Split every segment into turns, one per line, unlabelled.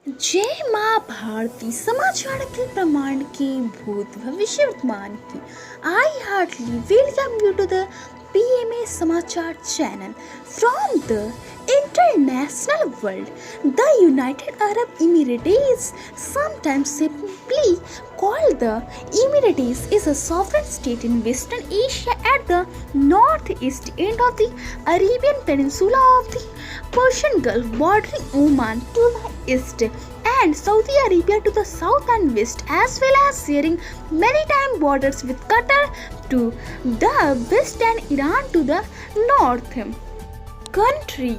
जय माँ भारती समाचार के प्रमाण की भूत भविष्य वर्तमान की I heartly welcome you to the PMA Samachar channel from the international world. The United Arab Emirates, sometimes simply called the Emirates, is a sovereign state in Western Asia at the northeast end of the Arabian Peninsula of the Persian Gulf, bordering Oman to the east and Saudi Arabia to the south and west, as well as sharing maritime borders with Qatar to the west and Iran to the north. Country: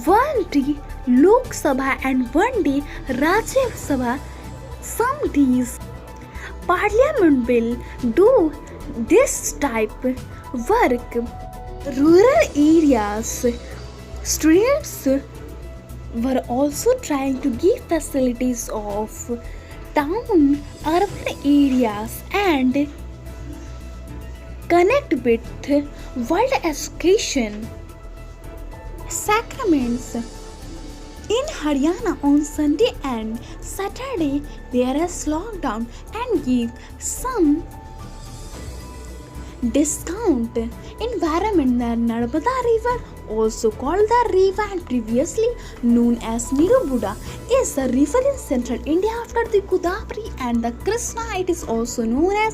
1 day Lok Sabha and 1 day Rajya Sabha. Some days Parliament will do this type work. Rural areas, streets were also trying to give facilities of town urban areas and connect with world education. Sacraments: in Haryana on Sunday and Saturday there is lockdown and give some discount. Environment: the Narmada River, also called the Riva and previously known as Nirubuda, is a river in central India after the Godavari and the Krishna. It is also known as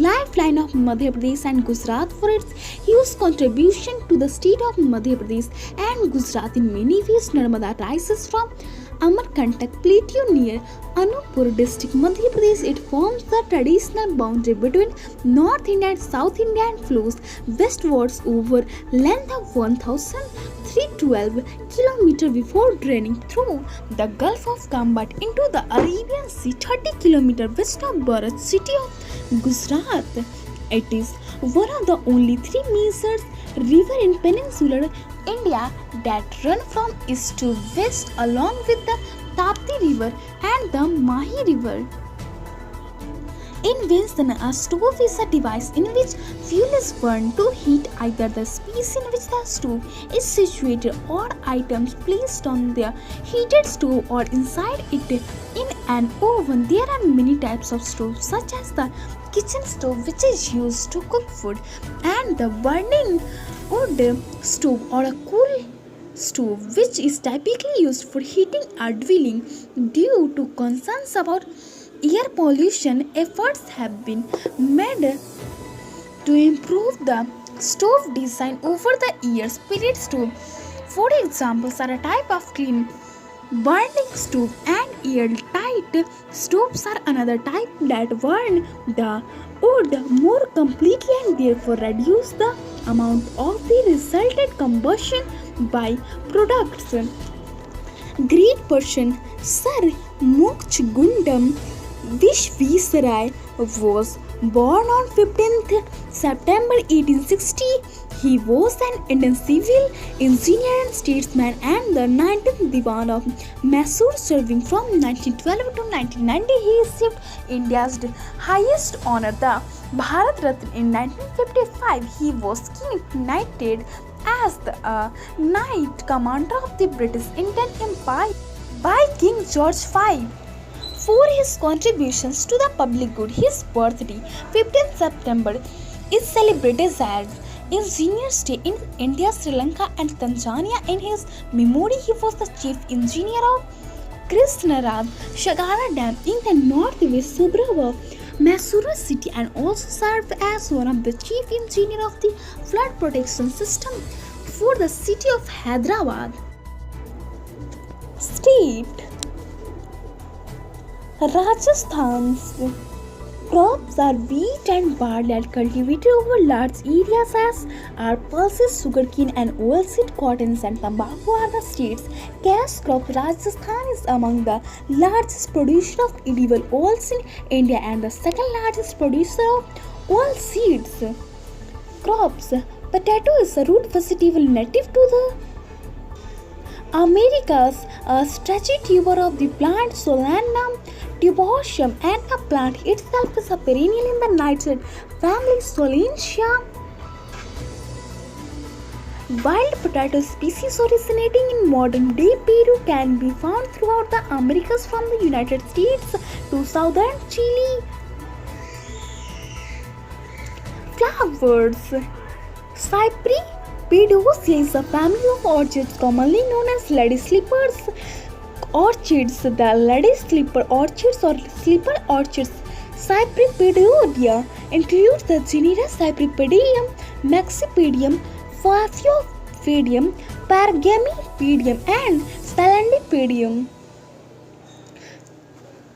lifeline of Madhya Pradesh and Gujarat for its huge contribution to the state of Madhya Pradesh and Gujarat in many ways. Narmada rises from Amarkantak Plateau near Anuppur district, Madhya Pradesh. It forms the traditional boundary between North India and South India and flows westwards over length of 1,312 km before draining through the Gulf of Kambat into the Arabian Sea 30 km west of Bharat city of Gujarat. It is one of the only three major rivers in peninsular India that run from east to west along with the Tapti river and the Mahi river. Invention: a stove is a device in which fuel is burned to heat either the space in which the stove is situated or items placed on the heated stove or inside it in an oven. There are many types of stoves such as the kitchen stove, which is used to cook food, and the burning wood stove or a coal stove, which is typically used for heating a dwelling. Due to concerns about air pollution, efforts have been made to improve the stove design over the years. Spirit stove, for examples, are a type of clean burning stove, and airtight stoves are another type that burn the wood more completely and therefore reduce the amount of the resultant combustion by products. Great Persian Sir Moksha Vishveswarai was born on 15th September 1860. He was an Indian civil engineer and statesman and the 19th Diwan of Mysore, serving from 1912 to 1990. He received India's highest honor, the Bharat Ratna, in 1955. He was knighted as the Knight Commander of the British Indian Empire by King George V for his contributions to the public good. His birthday, 15th September, is celebrated as Engineers Day in India, Sri Lanka and Tanzania. In his memory, he was the chief engineer of Krishnaraj Sagara Dam in the northwest suburb of Mysuru city and also served as one of the chief engineer of the flood protection system for the city of Hyderabad. State: Rajasthan's crops are wheat and barley are cultivated over large areas, as are pulses, sugarcane and oilseed. Cottons and tobacco are the state's cash crop. Rajasthan is among the largest producer of edible oils in India and the second largest producer of oilseeds crops. Potato is a root vegetable native to the Americas, a stretchy tuber of the plant Solanum tuberosum, and the plant itself is a perennial in the nightshade family Solanaceae. Wild potato species originating in modern-day Peru can be found throughout the Americas from the United States to southern Chile. Flowers. Cypripedosia is a family of orchids commonly known as lady slippers orchids. The lady slipper orchids or slipper orchids Cypripedodia includes the genera Cypripedium, Maxipedium, Phaeophidium, Pargamipedium and Spalendipedium.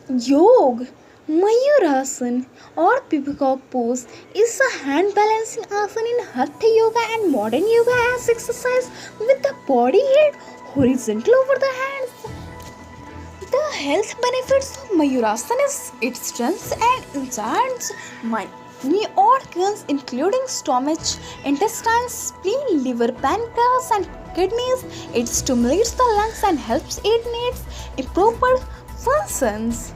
Yog Mayurasana or peacock pose is a hand balancing asana in Hatha Yoga and modern yoga as exercise with the body held horizontal over the hands. The health benefits of Mayurasana is it strengthens and enhances many organs including stomach, intestines, spleen, liver, pancreas and kidneys. It stimulates the lungs and helps it needs improper functions.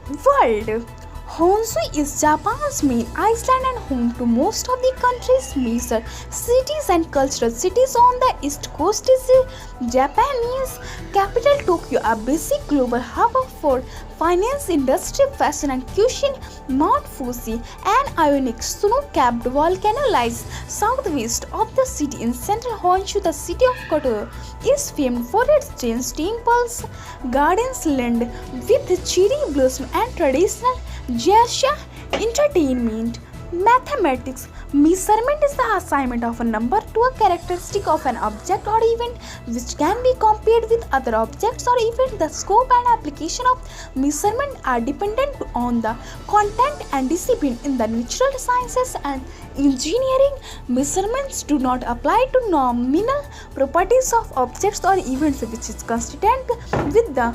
World. Honshu is Japan's main island and home to most of the country's major cities and cultural cities. On the east coast is the Japanese capital Tokyo, a busy global hub for finance, industry, fashion and cuisine. Mount Fuji, an ionic snow-capped volcano, lies southwest of the city. In central Honshu, the city of Kyoto is famed for its Jain temples, gardens lined with cherry blossom and traditional Jasha entertainment. Mathematics. Measurement is the assignment of a number to a characteristic of an object or event which can be compared with other objects or events. The scope and application of measurement are dependent on the content and discipline. In the natural sciences and engineering, measurements do not apply to nominal properties of objects or events, which is consistent with the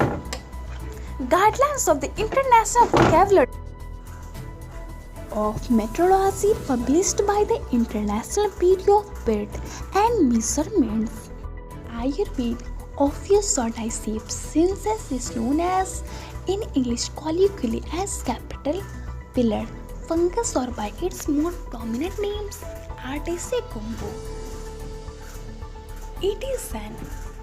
guidelines of the International Vocabulary of Metrology published by the International Bureau of Weight and Measurements. Ayurveda obvious or dissect sciences is known as in English colloquially as capital pillar fungus or by its more prominent names Artese combo. It is an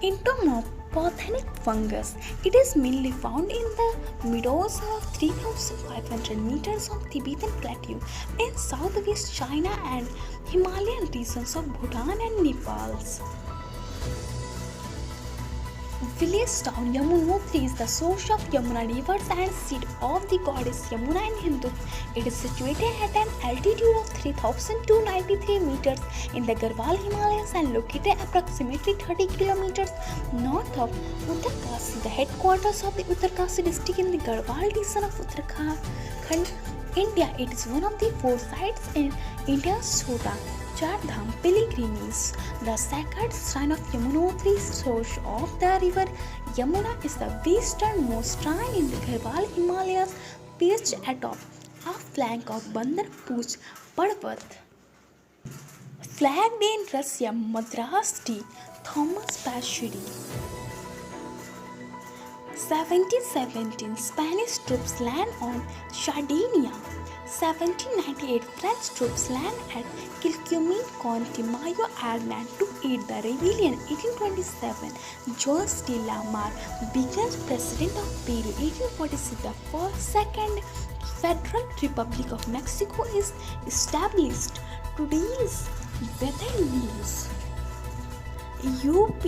entomopathenic fungus. It is mainly found in the meadows of 3,500 meters of Tibetan Plateau in southwest China and Himalayan regions of Bhutan and Nepal. Village town Yamunotri is the source of Yamuna rivers and seat of the goddess Yamuna in Hindu. It is situated at an altitude of 3,293 meters in the Garhwal Himalayas and located approximately 30 kilometers north of Uttarkasi, the headquarters of the Uttarkasi district in the Garhwal region of Uttarakhand, India. It is one of the 4 sites in India's Chota Char Dham pilgrimage. The sacred shrine of Yamunotri, source of the river Yamuna, is the westernmost shrine in the Garhwal Himalayas, perched atop a flank of Bandar Puch Parvat. Flagged in Russia, Madras T. Thomas Passery. 1717 Spanish troops land on Sardinia. 1798 French troops land at Quilquemin, Conti Mayo, Ireland to aid the rebellion. 1827 Jose de la Mar becomes president of Peru. 1846 the second Federal Republic of Mexico is established. Today's weather news. UP,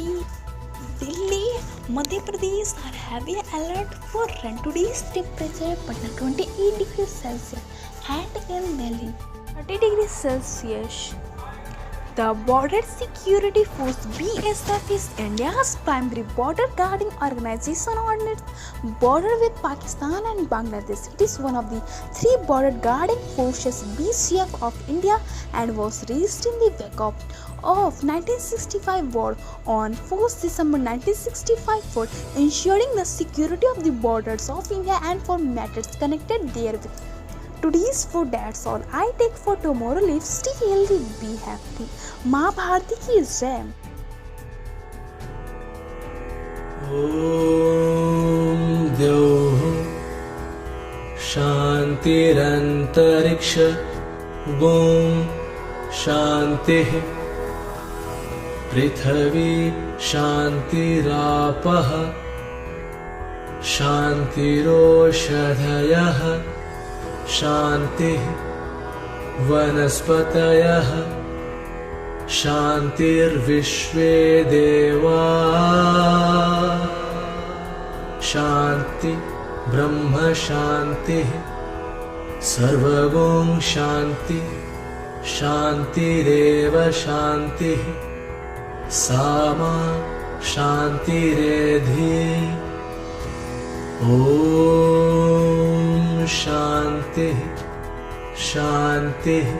Delhi, Madhya Pradesh are heavy alert for rain. Today's temperature Patna 28 degrees Celsius and in Delhi 30 degrees Celsius. The Border Security Force BSF is India's primary border guarding organization on its border with Pakistan and Bangladesh. It is one of the 3 border guarding forces BSF of India and was raised in the wake of 1965 war on 4th December 1965 for ensuring the security of the borders of India and for matters connected therewith. Today's for that's all I take for tomorrow. Live, stay healthy, be happy. माँ भारती की जय.
ॐ द्यौः शान्तिरन्तरिक्ष ॐ शान्तिः पृथिवी शान्तिरापः शान्तिरोषधयः शान्तिः वनस्पतयः शान्तिर्विश्वे देवा शान्ति ब्रह्म शान्तिः सर्वगुण शान्ति शान्तिरेव शान्तिः सामा शान्तिरेधि ॐ शान्तिः शान्तिः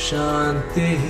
शान्तिः